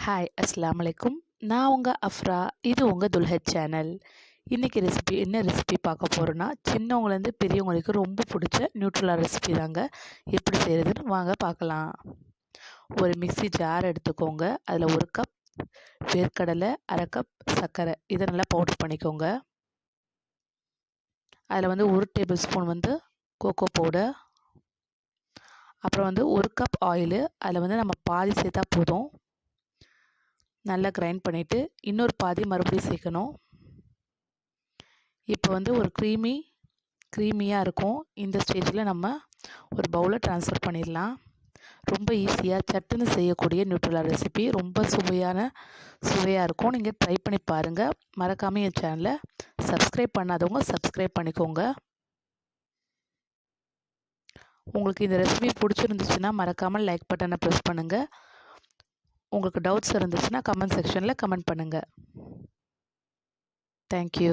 Hi அஸ்ஸலாமு அலைக்கும். நான் உங்கள் அஃப்ரா. இது உங்கள் துல்ஹத் சேனல். இன்றைக்கி என்ன ரெசிபி பார்க்க போகிறோன்னா, சின்னவங்கலேருந்து பெரியவங்க வரைக்கும் ரொம்ப பிடிச்ச நியூட்ரலா ரெசிபி தாங்க. எப்படி செய்கிறதுன்னு வாங்க பார்க்கலாம். ஒரு மிக்ஸி ஜார் எடுத்துக்கோங்க. அதில் 1 கப் வேர்க்கடலை, 1/2 கப் சர்க்கரை இதை நல்லா பவுடர் பண்ணிக்கோங்க. அதில் 1 டேபிள் ஸ்பூன் கோகோ பவுடர், அப்புறம் 1 கப் ஆயிலு. அதில் நம்ம பாதி சேர்த்தா போதும். நல்லா கிரைண்ட் பண்ணிவிட்டு இன்னொரு பாதி மறுபடியும் சேர்க்கணும். இப்போ ஒரு க்ரீமியாக இருக்கும். இந்த ஸ்டேஜில் நம்ம ஒரு பவுலில் ட்ரான்ஸ்ஃபர் பண்ணிடலாம். ரொம்ப ஈஸியாக சட்டுன்னு செய்யக்கூடிய நியூட்ரலா ரெசிபி, ரொம்ப சுவையாக இருக்கும். நீங்கள் ட்ரை பண்ணி பாருங்கள். மறக்காமல் என் சேனலை சப்ஸ்கிரைப் பண்ணாதவங்க சப்ஸ்கிரைப் பண்ணிக்கோங்க. உங்களுக்கு இந்த ரெசிபி பிடிச்சிருந்துச்சுன்னா மறக்காமல் லைக் பட்டனை ப்ரெஸ் பண்ணுங்கள். உங்களுக்கு டவுட்ஸ் இருந்துச்சுன்னா கமெண்ட் செக்ஷனில் கமெண்ட் பண்ணுங்கள். தேங்க்யூ.